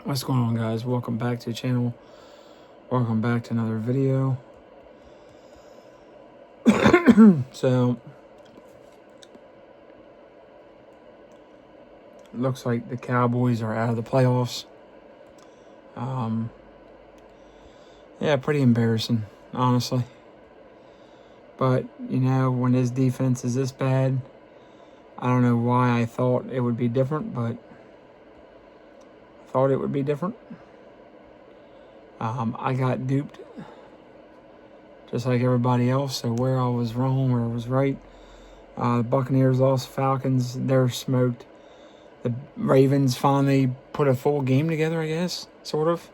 What's going on, guys? Welcome back to the channel. Welcome back to another video. So, it looks like the Cowboys are out of the playoffs. Yeah, pretty embarrassing, honestly. But, when this defense is this bad, I don't know why I thought it would be different, but I thought it would be different. I got duped, just like everybody else. So where I was wrong, where I was right. The Buccaneers lost, Falcons, they're smoked. The Ravens finally put a full game together, I guess, sort of,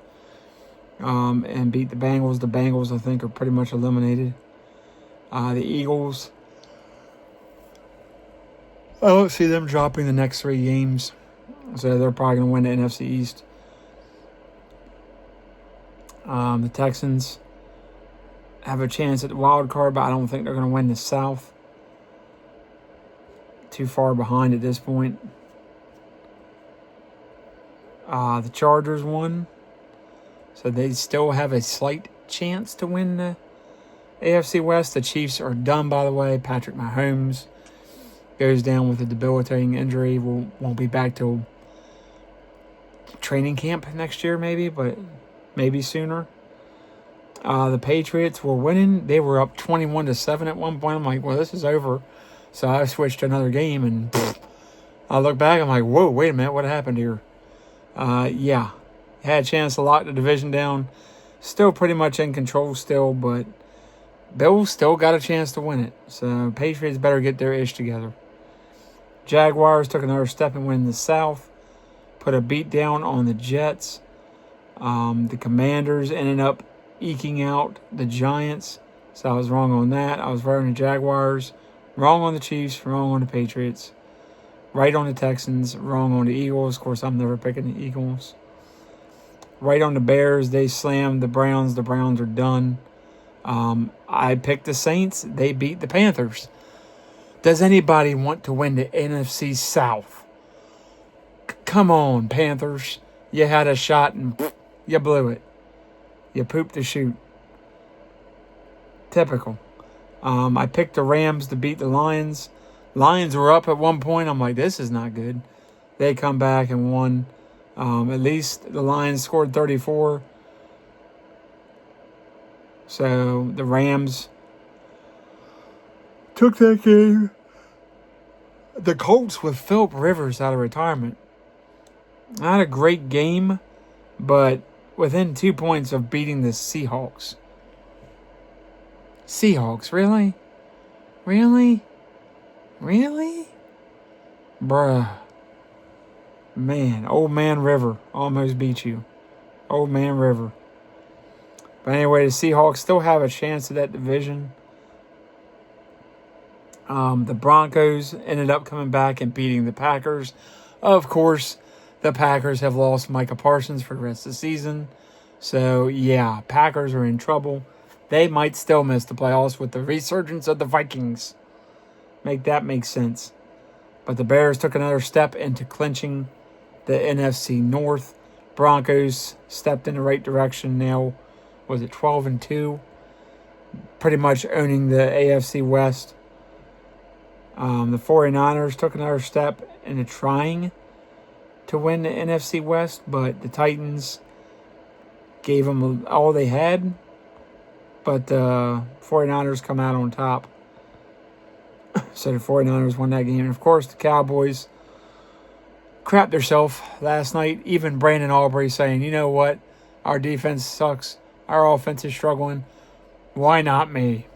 and beat the Bengals. The Bengals, I think, are pretty much eliminated. The Eagles, I don't see them dropping the next 3 games, so they're probably going to win the NFC East. The Texans have a chance at the wild card, but I don't think they're going to win the South. Too far behind at this point. The Chargers won, so they still have a slight chance to win the AFC West. The Chiefs are done, by the way. Patrick Mahomes goes down with a debilitating injury. Won't be back till training camp next year, maybe, but maybe sooner. The Patriots were winning. They were up 21-7 at one point. I'm like, well, this is over. So I switched to another game, and I look back. I'm like, whoa, wait a minute, what happened here? Yeah, had a chance to lock the division down. Still pretty much in control still, but Bills still got a chance to win it. So Patriots better get their ish together. Jaguars took another step and win the South. Put a beat down on the Jets. The Commanders ended up eking out the Giants. So I was wrong on that. I was right on the Jaguars. Wrong on the Chiefs. Wrong on the Patriots. Right on the Texans. Wrong on the Eagles. Of course, I'm never picking the Eagles. Right on the Bears. They slammed the Browns. The Browns are done. I picked the Saints. They beat the Panthers. Does anybody want to win the NFC South? Come on, Panthers. You had a shot and you blew it. You pooped the chute. Typical. I picked the Rams to beat the Lions. Lions were up at one point. I'm like, this is not good. They come back and won. At least the Lions scored 34. So the Rams took that game. The Colts with Phillip Rivers out of retirement. Not a great game, but within 2 points of beating the Seahawks. Seahawks, really? Really? Really? Bruh. Man, Old Man River almost beat you. Old Man River. But anyway, the Seahawks still have a chance at that division. The Broncos ended up coming back and beating the Packers. Of course, the Packers have lost Micah Parsons for the rest of the season. So, yeah, Packers are in trouble. They might still miss the playoffs with the resurgence of the Vikings. Make that make sense. But the Bears took another step into clinching the NFC North. Broncos stepped in the right direction now. Was it 12-2? Pretty much owning the AFC West. The 49ers took another step into trying to win the NFC West, but the Titans gave them all they had. But the 49ers come out on top. So the 49ers won that game. And, of course, the Cowboys crapped themselves last night. Even Brandon Aubrey saying, you know what? Our defense sucks. Our offense is struggling. Why not me?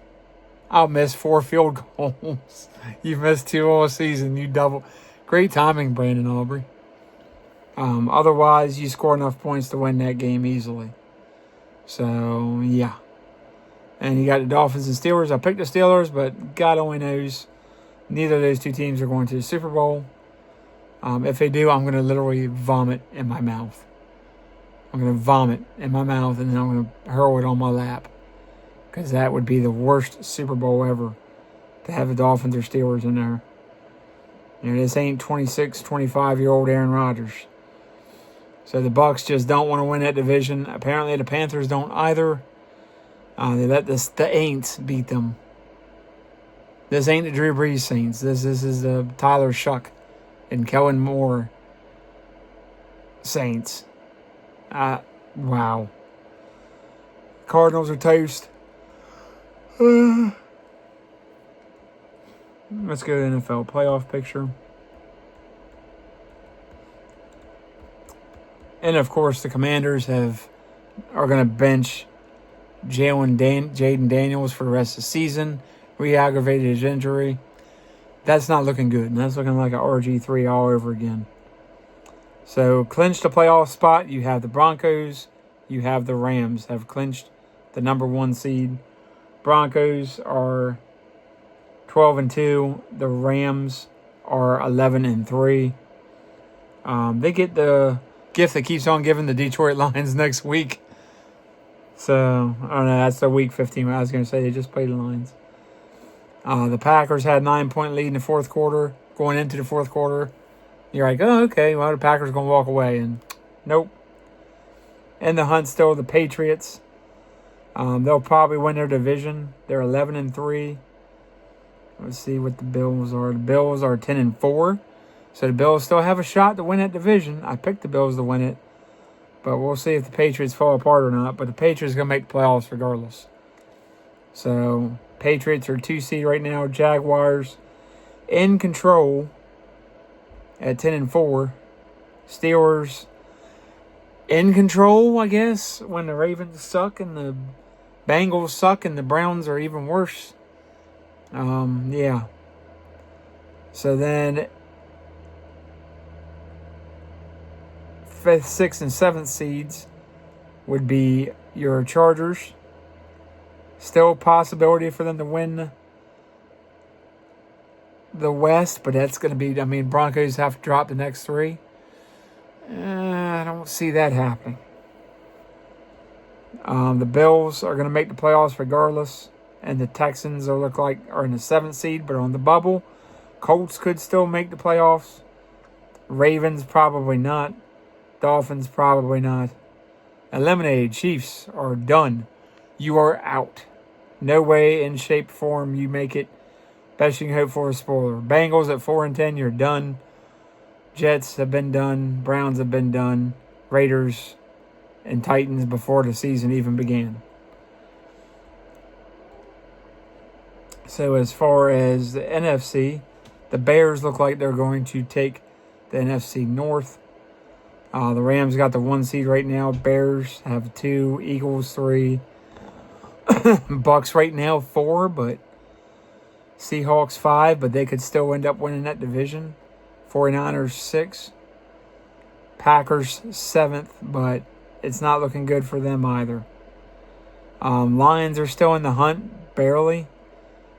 I'll miss 4 field goals. You've missed 2 all season. You double. Great timing, Brandon Aubrey. Otherwise, you score enough points to win that game easily. So, yeah. And you got the Dolphins and Steelers. I picked the Steelers, but God only knows neither of those 2 teams are going to the Super Bowl. If they do, I'm going to literally vomit in my mouth. I'm going to vomit in my mouth, and then I'm going to hurl it on my lap. Because that would be the worst Super Bowl ever, to have the Dolphins or Steelers in there. This ain't 26, 25-year-old Aaron Rodgers. So the Bucs just don't want to win that division. Apparently the Panthers don't either. They let the Aints beat them. This ain't the Drew Brees Saints. This is the Tyler Shuck and Kellen Moore Saints. Wow. Cardinals are toast. Let's go to NFL playoff picture. And of course, the Commanders are going to bench Jaden Daniels for the rest of the season. Re-aggravated his injury. That's not looking good. And that's looking like an RG3 all over again. So, clinched a playoff spot. You have the Broncos. You have the Rams have clinched the number 1 seed. Broncos are 12-2. The Rams are 11-3. They get the gift that keeps on giving, the Detroit Lions next week. So, I don't know. That's the week 15. I was going to say they just played the Lions. The Packers had a 9-point lead in the fourth quarter. Going into the fourth quarter, you're like, oh, okay, well, the Packers are going to walk away. And nope. In the hunt still, the Patriots. They'll probably win their division. They're 11-3. Let's see what the Bills are. The Bills are 10-4. So the Bills still have a shot to win that division. I picked the Bills to win it. But we'll see if the Patriots fall apart or not. But the Patriots are going to make the playoffs regardless. So, Patriots are 2 seed right now. Jaguars in control at 10-4. Steelers in control, I guess, when the Ravens suck and the Bengals suck and the Browns are even worse. Yeah. So then 5th, 6th, and 7th seeds would be your Chargers. Still a possibility for them to win the West, but that's going to be, Broncos have to drop the next 3. I don't see that happening. The Bills are going to make the playoffs regardless, and the Texans are in the 7th seed, but on the bubble. Colts could still make the playoffs. Ravens probably not. Dolphins probably not. Eliminated. Chiefs are done. You are out. No way, in shape, form, you make it. Best you can hope for a spoiler. Bengals at 4-10, you're done. Jets have been done. Browns have been done. Raiders and Titans before the season even began. So as far as the NFC, the Bears look like they're going to take the NFC North. The Rams got the 1 seed right now. Bears have 2. Eagles 3. Bucks right now 4, but Seahawks 5, but they could still end up winning that division. 49ers 6. Packers 7th, but it's not looking good for them either. Lions are still in the hunt, barely.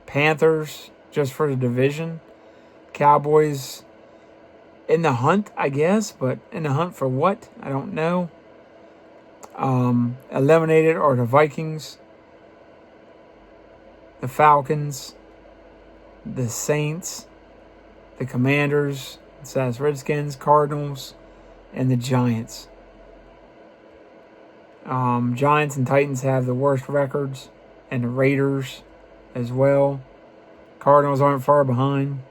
Panthers just for the division. Cowboys in the hunt, I guess, but in the hunt for what? I don't know. Eliminated are the Vikings, the Falcons, the Saints, the Commanders, the Redskins, Cardinals, and the Giants. Giants and Titans have the worst records, and the Raiders as well. Cardinals aren't far behind.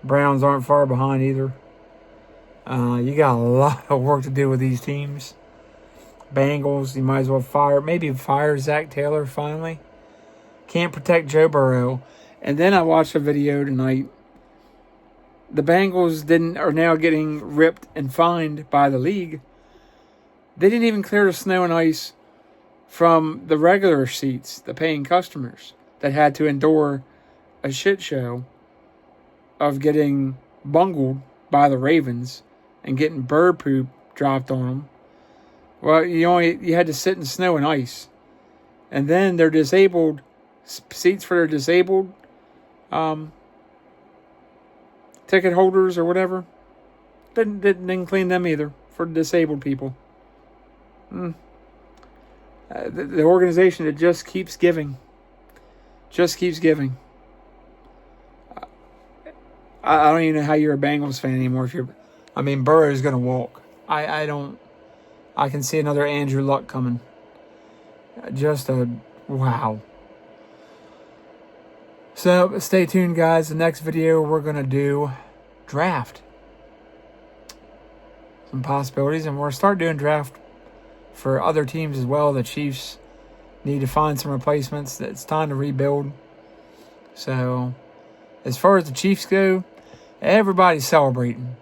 Browns aren't far behind either. You got a lot of work to do with these teams. Bengals, you might as well fire Zach Taylor finally. Can't protect Joe Burrow. And then I watched a video tonight. The Bengals are now getting ripped and fined by the league. They didn't even clear the snow and ice from the regular seats, the paying customers, that had to endure a shit show of getting bungled by the Ravens and getting bird poop dropped on them. Well, you had to sit in snow and ice. And then they're disabled seats for their disabled ticket holders or whatever. Didn't clean them either for disabled people. The organization that just keeps giving. Just keeps giving. I don't even know how you're a Bengals fan anymore. Burrow's going to walk. I can see another Andrew Luck coming. Just a wow. So stay tuned, guys. The next video we're gonna do draft. Some possibilities, and we're gonna start doing draft for other teams as well. The Chiefs need to find some replacements. It's time to rebuild. So as far as the Chiefs go, everybody's celebrating.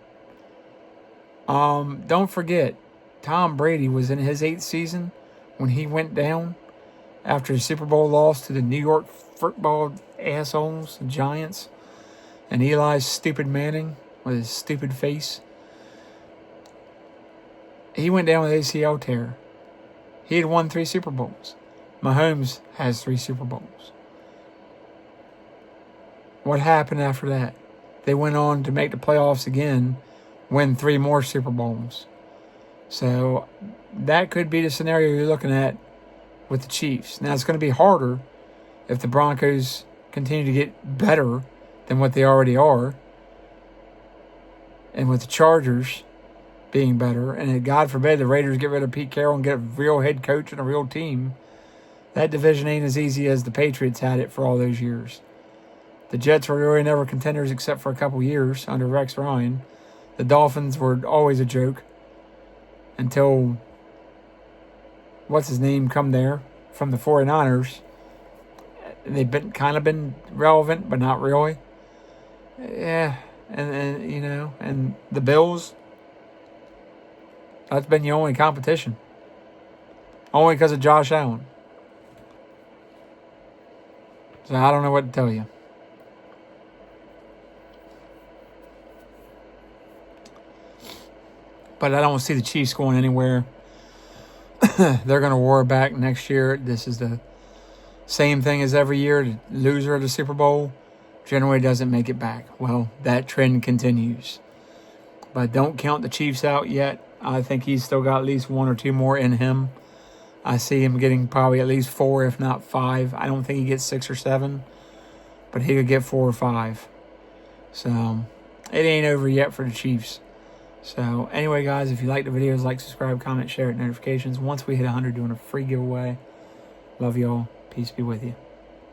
Don't forget, Tom Brady was in his 8th season when he went down after a Super Bowl loss to the New York football assholes, the Giants, and Eli's stupid Manning with his stupid face. He went down with ACL tear. He had won 3 Super Bowls. Mahomes has 3 Super Bowls. What happened after that? They went on to make the playoffs again, win 3 more Super Bowls. So that could be the scenario you're looking at with the Chiefs. Now, it's going to be harder if the Broncos continue to get better than what they already are. And with the Chargers being better, and God forbid the Raiders get rid of Pete Carroll and get a real head coach and a real team, that division ain't as easy as the Patriots had it for all those years. The Jets were really never contenders except for a couple years under Rex Ryan. The Dolphins were always a joke until, what's his name, come there from the 49ers. They've been relevant, but not really. Yeah, and you know, and the Bills, that's been the only competition. Only because of Josh Allen. So I don't know what to tell you. But I don't see the Chiefs going anywhere. They're going to war back next year. This is the same thing as every year. The loser of the Super Bowl generally doesn't make it back. Well, that trend continues. But don't count the Chiefs out yet. I think he's still got at least 1 or 2 more in him. I see him getting probably at least 4, if not 5. I don't think he gets 6 or 7. But he could get 4 or 5. So, it ain't over yet for the Chiefs. So, anyway, guys, if you like the videos, like, subscribe, comment, share, notifications. Once we hit 100, doing a free giveaway. Love y'all. Peace be with you.